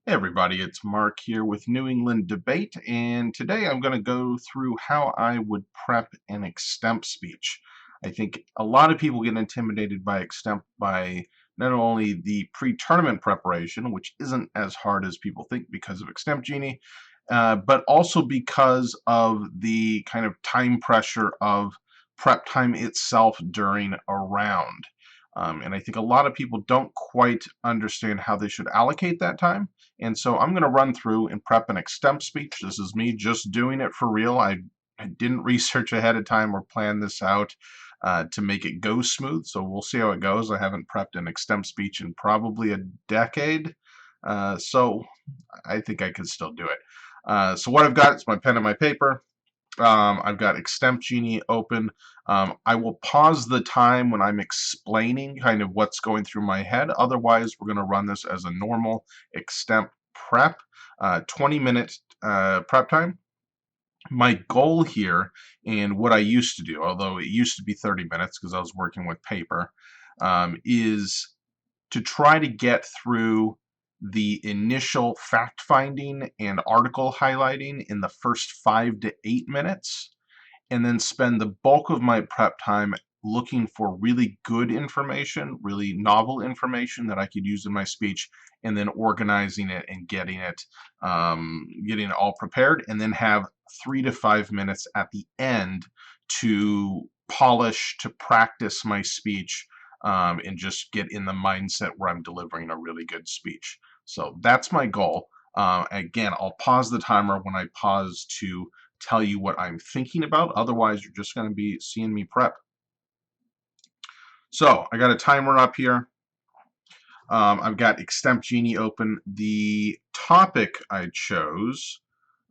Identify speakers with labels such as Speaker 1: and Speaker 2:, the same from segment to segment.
Speaker 1: Hey everybody, it's Mark here with New England Debate, and today I'm going to go through how I would prep an Extemp speech. I think a lot of people get intimidated by Extemp by not only the pre-tournament preparation, which isn't as hard as people think because of Extemp Genie, but also because of the kind of time pressure of prep time itself during a round. And I think a lot of people don't quite understand how they should allocate that time. And so I'm going to run through and prep an Extemp speech. This is me just doing it for real. I didn't research ahead of time or plan this out to make it go smooth. So we'll see how it goes. I haven't prepped an Extemp speech in probably a decade. So I think I can still do it. So what I've got is my pen and my paper. I've got Extemp Genie open. I will pause the time when I'm explaining kind of what's going through my head. Otherwise, we're going to run this as a normal Extemp prep, 20-minute prep time. My goal here, and what I used to do, although it used to be 30 minutes because I was working with paper, is to try to get through the initial fact finding and article highlighting in the first 5 to 8 minutes, and then spend the bulk of my prep time looking for really good information, really novel information that I could use in my speech, and then organizing it and getting it all prepared, and then have 3 to 5 minutes at the end to polish, to practice my speech, and just get in the mindset where I'm delivering a really good speech. So that's my goal. Again, I'll pause the timer when I pause to tell you what I'm thinking about. Otherwise, you're just going to be seeing me prep. So I got a timer up here. I've got Extemp Genie open. The topic I chose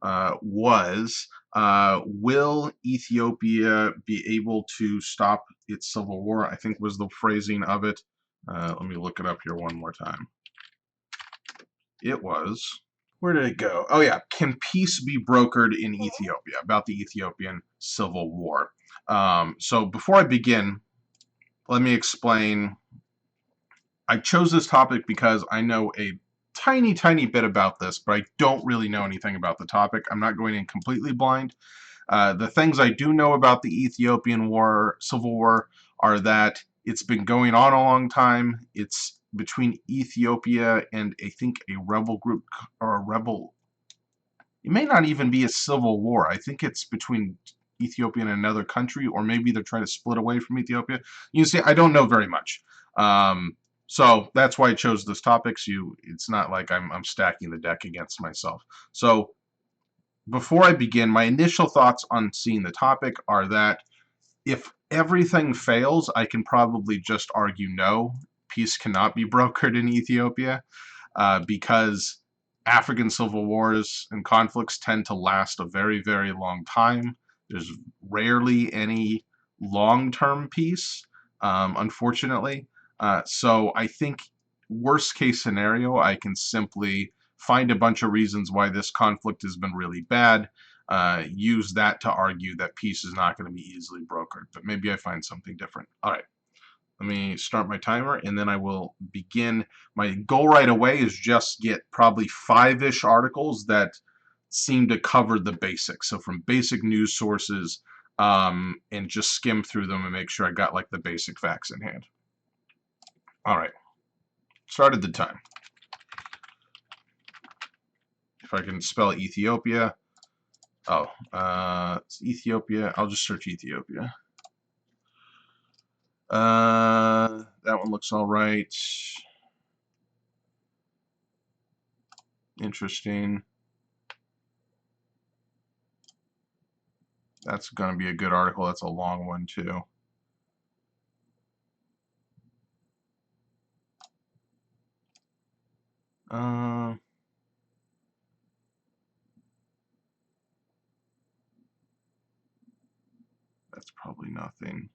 Speaker 1: was will Ethiopia be able to stop its civil war? I think was the phrasing of it. Let me look it up here one more time. It was, where did it go? Oh yeah, can peace be brokered in Ethiopia? About the Ethiopian civil war. So before I begin, let me explain. I chose this topic because I know a tiny bit about this, but I don't really know anything about the topic. I'm not going in completely blind. The things I do know about the Ethiopian war, civil war, are that it's been going on a long time. It's between Ethiopia and I think a rebel group or a rebel. It may not even be a civil war. I think it's between Ethiopia and another country, or maybe they're trying to split away from Ethiopia. You see, I don't know very much. So that's why I chose this topic. So it's not like I'm stacking the deck against myself. So before I begin, my initial thoughts on seeing the topic are that if everything fails, I can probably just argue no, peace cannot be brokered in Ethiopia, because African civil wars and conflicts tend to last a very long time. There's rarely any long-term peace, unfortunately. So I think worst case scenario, I can simply find a bunch of reasons why this conflict has been really bad, use that to argue that peace is not going to be easily brokered. But maybe I find something different. All right, let me start my timer, and then I will begin. My goal right away is just get probably 5-ish articles that seem to cover the basics. So from basic news sources, and just skim through them and make sure I got like the basic facts in hand. All right, started the time. If I can spell Ethiopia. Oh, it's Ethiopia. I'll just search Ethiopia. That one looks all right. Interesting. That's going to be a good article. That's a long one, too. That's probably nothing.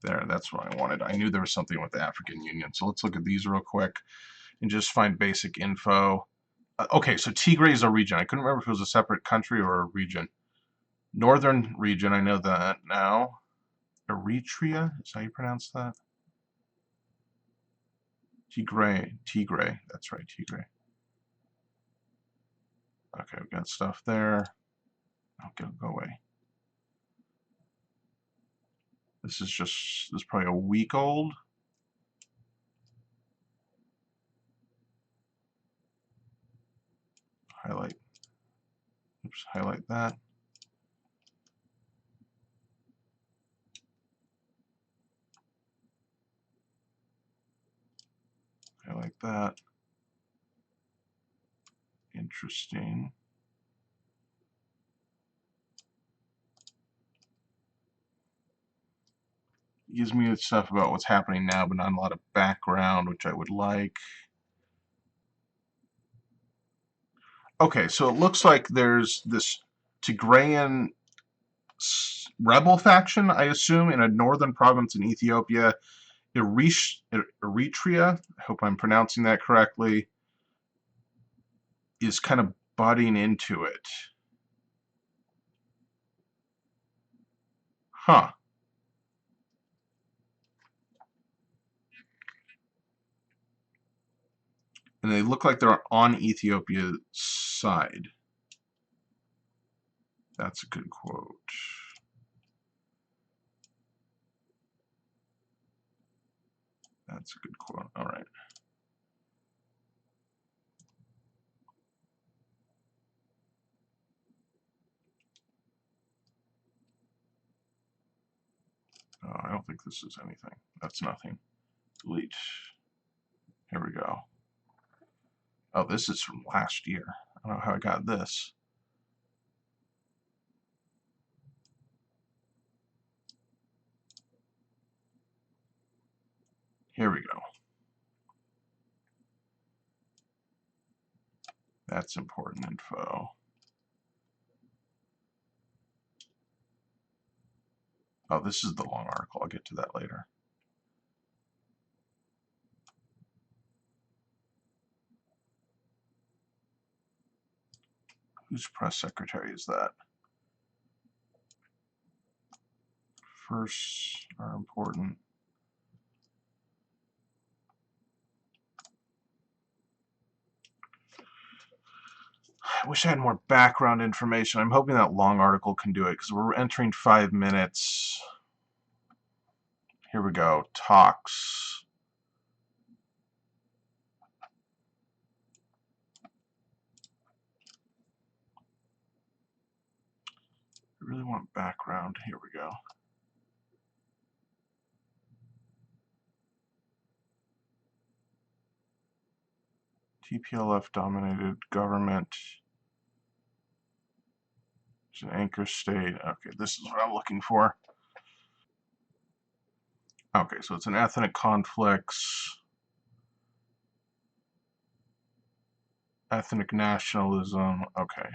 Speaker 1: There, that's what I wanted. I knew there was something with the African Union. So let's look at these real quick and just find basic info. Okay, so Tigray is a region. I couldn't remember if it was a separate country or a region. Northern region, I know that now. Eritrea, is how you pronounce that? Tigray, that's right, Tigray. Okay, we've got stuff there. Okay, go away. This is probably a week old. Highlight. Oops, highlight that. Highlight that. Interesting. It gives me stuff about what's happening now, but not a lot of background, which I would like. Okay, so it looks like there's this Tigrayan rebel faction, I assume, in a northern province in Ethiopia, Eritrea, I hope I'm pronouncing that correctly, is kind of butting into it. Huh. And they look like they're on Ethiopia's side. That's a good quote. That's a good quote. All right. Oh, I don't think this is anything. That's nothing. Delete. Here we go. Oh, this is from last year. I don't know how I got this. Here we go. That's important info. Oh, this is the long article. I'll get to that later. Whose press secretary is that? Firsts are important. I wish I had more background information. I'm hoping that long article can do it because we're entering 5 minutes. Here we go. Talks. I really want background. Here we go. TPLF dominated government. It's an anchor state. Okay, this is what I'm looking for. Okay, so it's an ethnic conflicts, ethnic nationalism. Okay.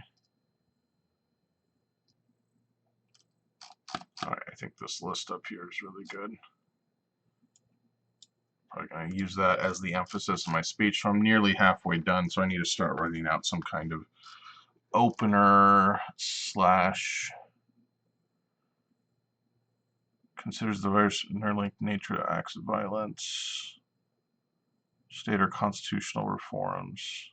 Speaker 1: All right, I think this list up here is really good. Probably going to use that as the emphasis in my speech. So I'm nearly halfway done, so I need to start writing out some kind of opener slash considers the various interlinked nature of acts of violence, state or constitutional reforms.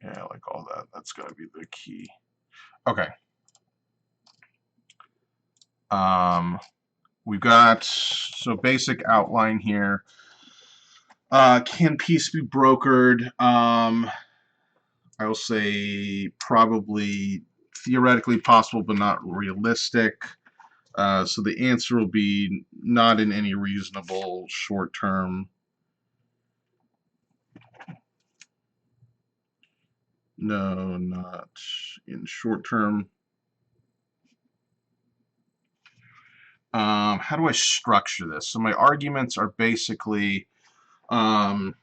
Speaker 1: Yeah, I like all that. That's going to be the key. Okay. We've got, so basic outline here. Can peace be brokered? I will say probably theoretically possible, but not realistic. So the answer will be not in any reasonable short term. No, not in short term. How do I structure this? So my arguments are basically it's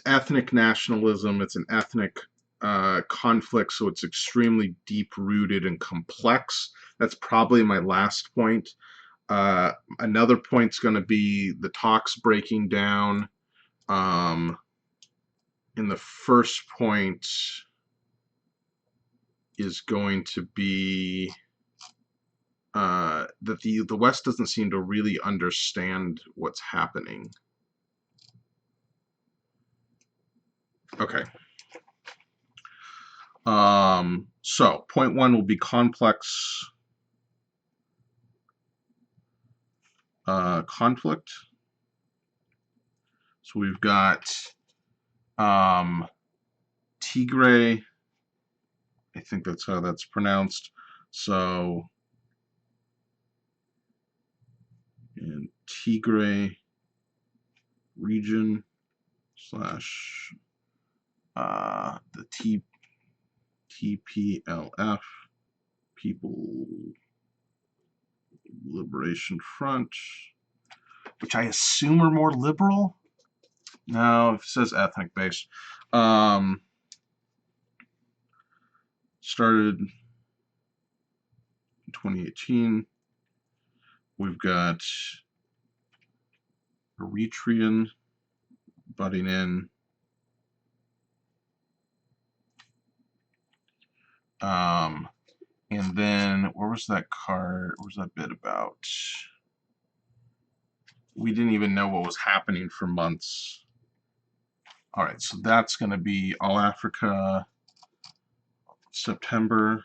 Speaker 1: ethnic nationalism. It's an ethnic conflict, so it's extremely deep-rooted and complex. That's probably my last point. Another point's going to be the talks breaking down. In the first point is going to be that the West doesn't seem to really understand what's happening. Okay. So point one will be complex conflict. So we've got Tigray. I think that's how that's pronounced. So in Tigray region slash the TPLF, People Liberation Front, which I assume are more liberal. No, it says ethnic based. Started in 2018. We've got Eritrean butting in. And then where was that card? What was that bit about? We didn't even know what was happening for months. All right, so that's going to be All Africa, September.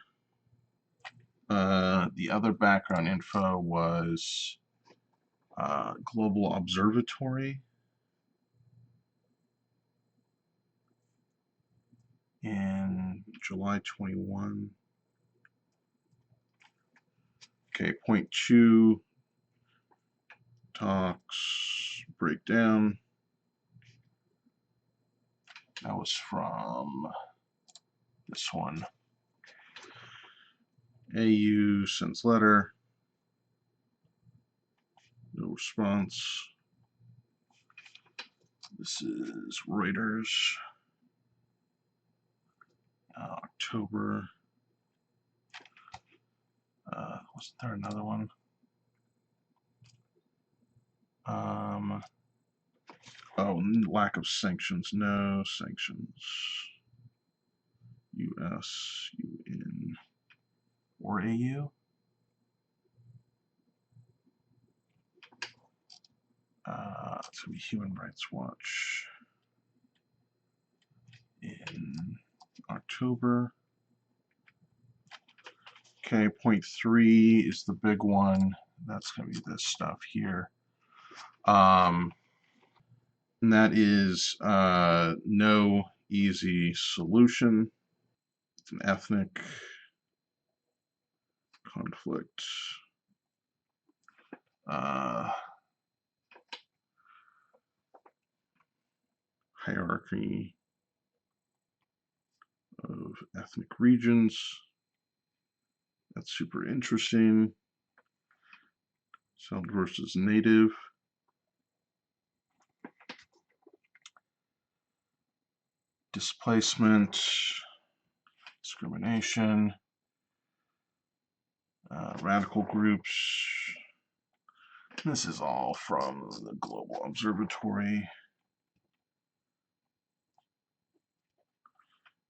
Speaker 1: The other background info was Global Observatory in July 21. Okay, point two, talks, breakdown. That was from this one. AU sends letter. No response. This is Reuters. October. Wasn't there another one? Oh, lack of sanctions. No sanctions. US, UN, or AU? It's going to be Human Rights Watch in October. Okay, point three is the big one. That's going to be this stuff here. And that is no easy solution. It's an ethnic conflict. Hierarchy of ethnic regions. That's super interesting. South versus native. Displacement, discrimination, radical groups. This is all from the Global Observatory.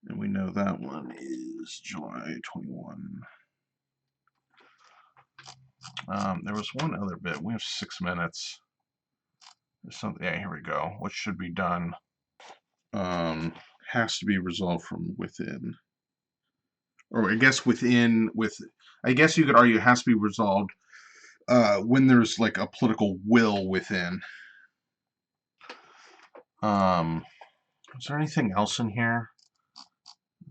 Speaker 1: And we know that one is July 21. There was one other bit. We have 6 minutes. There's something. Yeah, here we go. What should be done has to be resolved from within. Or I guess I guess you could argue it has to be resolved when there's like a political will within. Is there anything else in here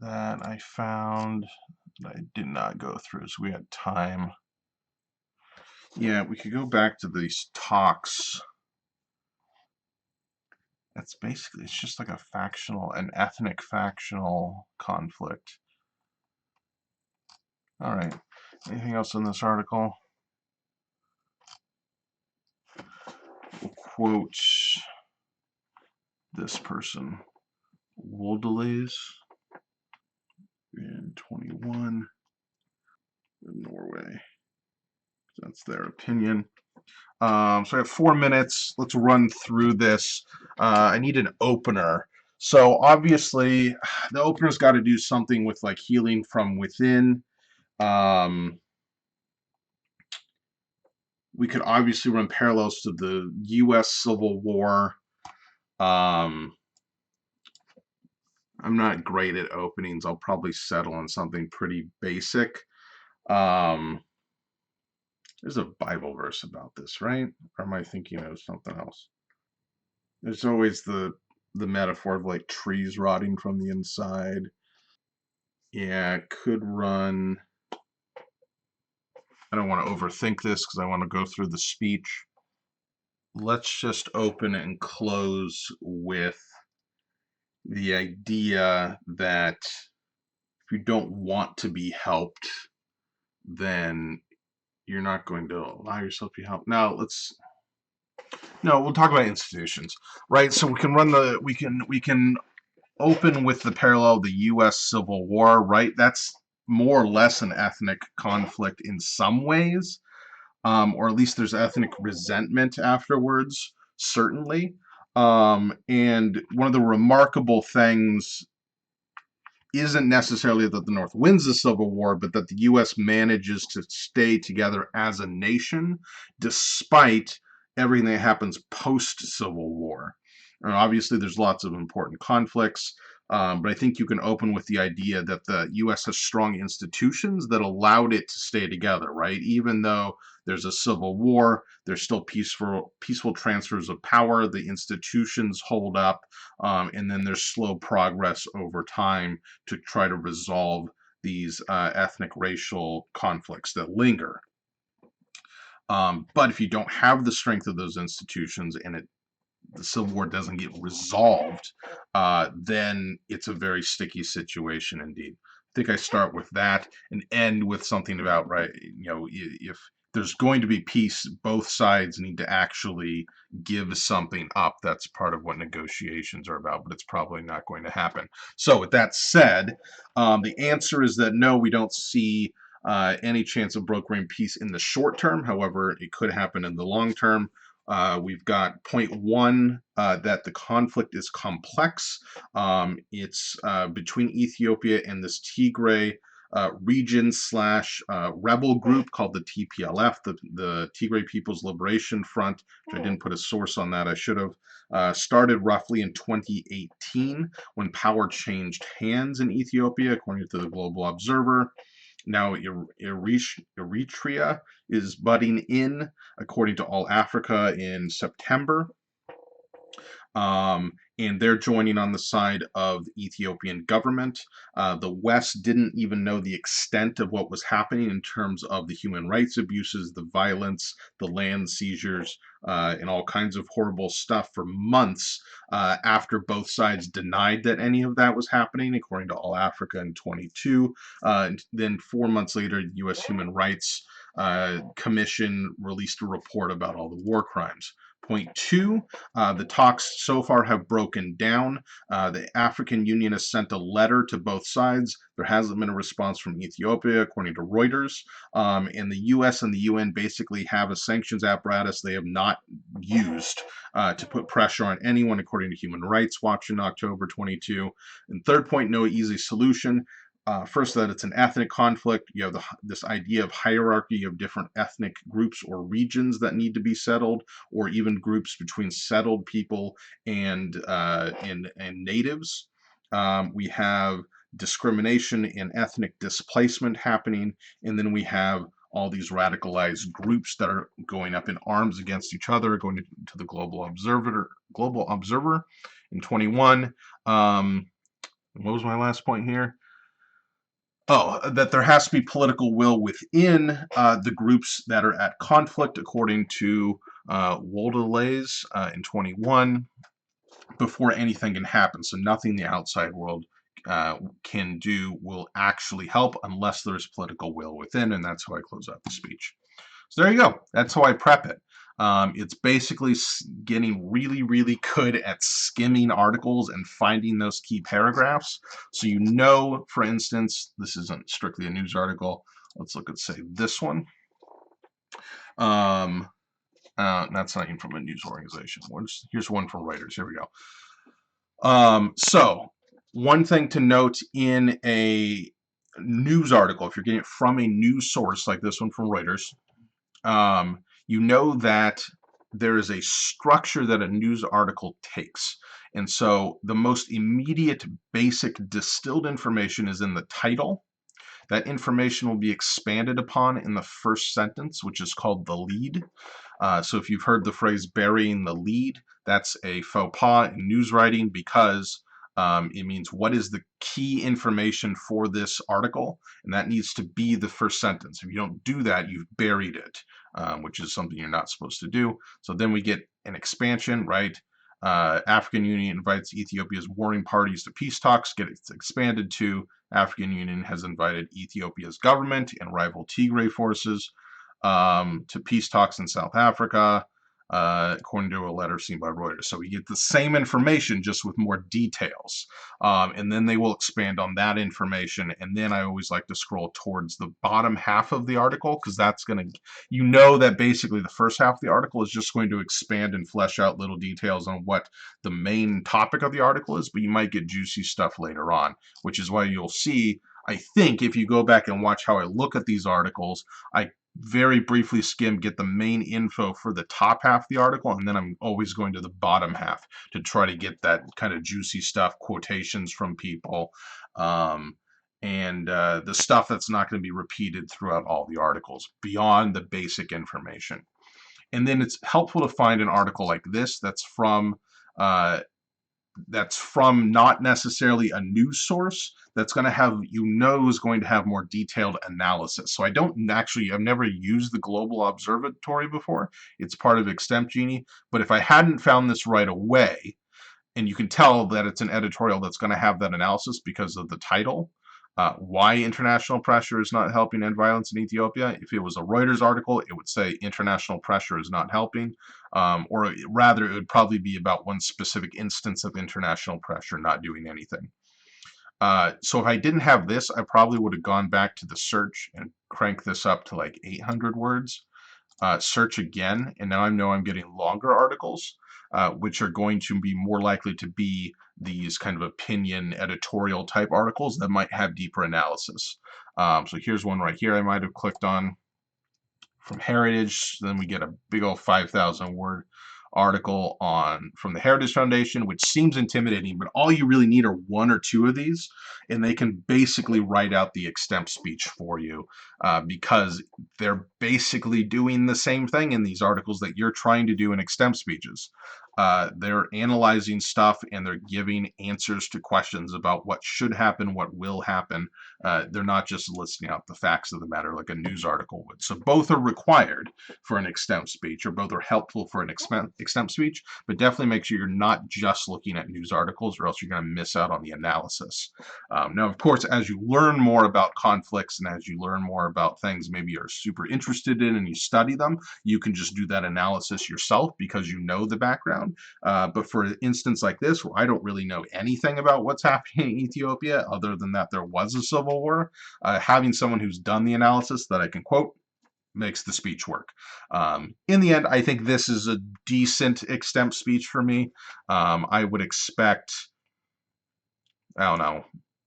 Speaker 1: that I found that I did not go through? So we had time. Yeah, we could go back to these talks. That's basically, it's just like an ethnic factional conflict. All right. Anything else in this article? We'll quote this person. Woldelays in 21 in Norway. That's their opinion. So I have 4 minutes. Let's run through this. I need an opener. So obviously, the opener's got to do something with like healing from within. We could obviously run parallels to the U.S. Civil War. Um, I'm not great at openings. I'll probably settle on something pretty basic. Um, there's a Bible verse about this, right? Or am I thinking of something else? There's always the metaphor of like trees rotting from the inside. Yeah, it could run. I don't want to overthink this because I want to go through the speech. Let's just open and close with the idea that if you don't want to be helped, then you're not going to allow yourself to be helped. Now, no, we'll talk about institutions, right? So we can open with the parallel of the U.S. Civil War, right? That's more or less an ethnic conflict in some ways, or at least there's ethnic resentment afterwards, certainly. And one of the remarkable things isn't necessarily that the North wins the Civil War, but that the U.S. manages to stay together as a nation despite everything that happens post-Civil War. And obviously, there's lots of important conflicts, but I think you can open with the idea that the U.S. has strong institutions that allowed it to stay together, right? Even though there's a civil war, there's still peaceful transfers of power. The institutions hold up, and then there's slow progress over time to try to resolve these ethnic racial conflicts that linger. But if you don't have the strength of those institutions and the Civil War doesn't get resolved, then it's a very sticky situation indeed. I think I start with that and end with something about, right, if there's going to be peace, both sides need to actually give something up. That's part of what negotiations are about, but it's probably not going to happen. So with that said, the answer is that no, we don't see any chance of brokering peace in the short term. However, it could happen in the long term. We've got point one, that the conflict is complex. It's between Ethiopia and this Tigray region slash rebel group called the TPLF, the Tigray People's Liberation Front, which I didn't put a source on that. I should have. Started roughly in 2018 when power changed hands in Ethiopia, according to the Global Observer. Now, Eritrea is butting in, according to All Africa, in September. And they're joining on the side of the Ethiopian government. The West didn't even know the extent of what was happening in terms of the human rights abuses, the violence, the land seizures, and all kinds of horrible stuff for months after both sides denied that any of that was happening, according to All Africa in 22. And then 4 months later, the U.S. Human Rights Commission released a report about all the war crimes. Point two, the talks so far have broken down. The African Union has sent a letter to both sides. There hasn't been a response from Ethiopia, according to Reuters. And the US and the UN basically have a sanctions apparatus they have not used to put pressure on anyone, according to Human Rights Watch in October 22. And third point, no easy solution. First, that it's an ethnic conflict. You have this idea of hierarchy of different ethnic groups or regions that need to be settled, or even groups between settled people and natives. We have discrimination and ethnic displacement happening, and then we have all these radicalized groups that are going up in arms against each other, going to the Global Observer in 21. What was my last point here? Oh, that there has to be political will within the groups that are at conflict, according to Woldelays in 21, before anything can happen. So nothing the outside world can do will actually help unless there's political will within, and that's how I close out the speech. So there you go. That's how I prep it. It's basically getting really, really good at skimming articles and finding those key paragraphs. So you know, for instance, this isn't strictly a news article. Let's look at, say, this one. That's not even from a news organization. Here's one from Reuters. Here we go. So one thing to note in a news article, if you're getting it from a news source like this one from Reuters, you know that there is a structure that a news article takes. And so the most immediate, basic, distilled information is in the title. That information will be expanded upon in the first sentence, which is called the lead. So if you've heard the phrase burying the lead, that's a faux pas in news writing because it means what is the key information for this article, and that needs to be the first sentence. If you don't do that, you've buried it, which is something you're not supposed to do. So then we get an expansion, right? African Union invites Ethiopia's warring parties to peace talks. Get it expanded to African Union has invited Ethiopia's government and rival Tigray forces to peace talks in South Africa, according to a letter seen by Reuters. So we get the same information just with more details. And then they will expand on that information. And then I always like to scroll towards the bottom half of the article because that's going to, you know, that basically the first half of the article is just going to expand and flesh out little details on what the main topic of the article is, but you might get juicy stuff later on, which is why you'll see, I think, if you go back and watch how I look at these articles, I very briefly skim, get the main info for the top half of the article, and then I'm always going to the bottom half to try to get that kind of juicy stuff, quotations from people, and the stuff that's not going to be repeated throughout all the articles beyond the basic information. And then it's helpful to find an article like this uh, that's from not necessarily a news source that's going to have, is going to have more detailed analysis. So I've never used the Global Observatory before. It's part of Extemp Genie. But if I hadn't found this right away, and you can tell that it's an editorial that's going to have that analysis because of the title. Why international pressure is not helping end violence in Ethiopia. If it was a Reuters article, it would say international pressure is not helping, or rather, it would probably be about one specific instance of international pressure not doing anything. So if I didn't have this, I probably would have gone back to the search and cranked this up to like 800 words. Search again, and now I know I'm getting longer articles, which are going to be more likely to be these kind of opinion editorial type articles that might have deeper analysis. So here's one right here I might have clicked on from Heritage. Then we get a big old 5,000 word article on from the Heritage Foundation, which seems intimidating, but all you really need are one or two of these, and they can basically write out the Extemp speech for you, because they're basically doing the same thing in these articles that you're trying to do in Extemp speeches. They're analyzing stuff and they're giving answers to questions about what should happen, what will happen. They're not just listing out the facts of the matter like a news article would. So both are required for an Extemp speech, or both are helpful for an Extemp speech, but definitely make sure you're not just looking at news articles, or else you're going to miss out on the analysis. Now, of course, as you learn more about conflicts and as you learn more about things maybe you're super interested in and you study them, you can just do that analysis yourself because you know the background. But for an instance like this, where I don't really know anything about what's happening in Ethiopia, other than that there was a civil war, having someone who's done the analysis that I can quote makes the speech work. In the end, I think this is a decent Extemp speech for me. I would expect, I don't know,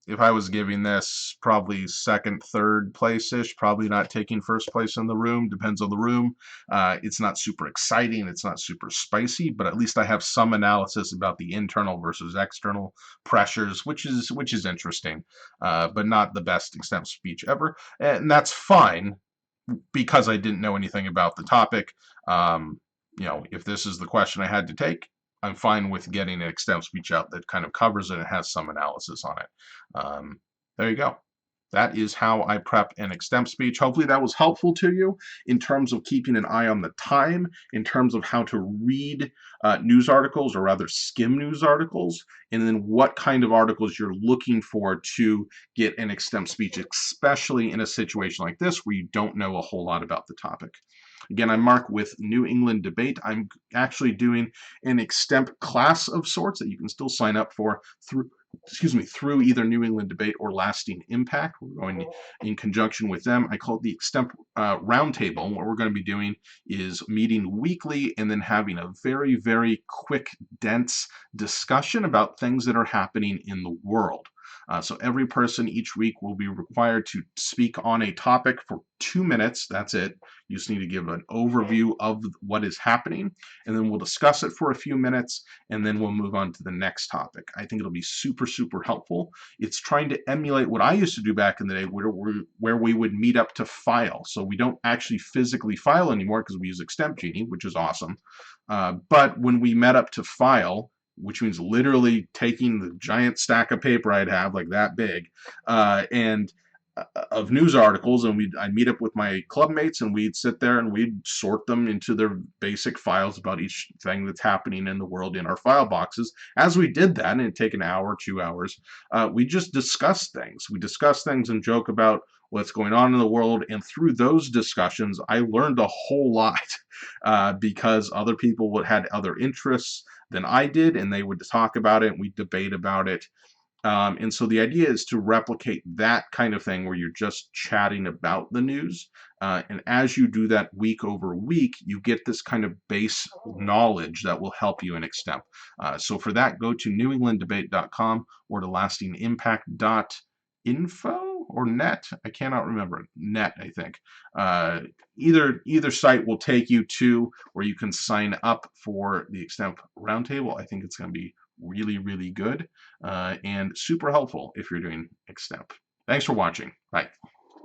Speaker 1: if I was giving this probably second, third place-ish, probably not taking first place in the room, depends on the room. It's not super exciting, it's not super spicy, but at least I have some analysis about the internal versus external pressures, which is interesting, but not the best Extemp speech ever. And that's fine, because I didn't know anything about the topic. If this is the question I had to take, I'm fine with getting an Extemp speech out that kind of covers it and has some analysis on it. There you go. That is how I prep an Extemp speech. Hopefully that was helpful to you in terms of keeping an eye on the time, in terms of how to read news articles, or rather skim news articles, and then what kind of articles you're looking for to get an Extemp speech, especially in a situation like this where you don't know a whole lot about the topic. Again, I'm Mark with New England Debate. I'm actually doing an Extemp class of sorts that you can still sign up for through either New England Debate or Lasting Impact. We're going in conjunction with them. I call it the Extemp roundtable. And what we're going to be doing is meeting weekly and then having a very, very quick, dense discussion about things that are happening in the world. So every person each week will be required to speak on a topic for 2 minutes. That's it. You just need to give an overview of what is happening, and then we'll discuss it for a few minutes, and then we'll move on to the next topic. I think it'll be super, super helpful. It's trying to emulate what I used to do back in the day, where we would meet up to file. So we don't actually physically file anymore because we use Extemp Genie, which is awesome. But when we met up to file, which means literally taking the giant stack of paper I'd have, like that big, and of news articles, and I'd meet up with my club mates, and we'd sit there and we'd sort them into their basic files about each thing that's happening in the world in our file boxes. As we did that, and it'd take an hour, 2 hours, we just discuss things. We discuss things and joke about what's going on in the world, and through those discussions, I learned a whole lot because other people had other interests than I did, and they would talk about it, and we'd debate about it. And so the idea is to replicate that kind of thing where you're just chatting about the news. And as you do that week over week, you get this kind of base knowledge that will help you in Extemp. So for that, go to newenglanddebate.com or to lastingimpact.info or net. I cannot remember. Net, I think. Either site will take you to where you can sign up for the Extemp roundtable. I think it's going to be really, really good and super helpful if you're doing Extemp. Thanks for watching. Bye.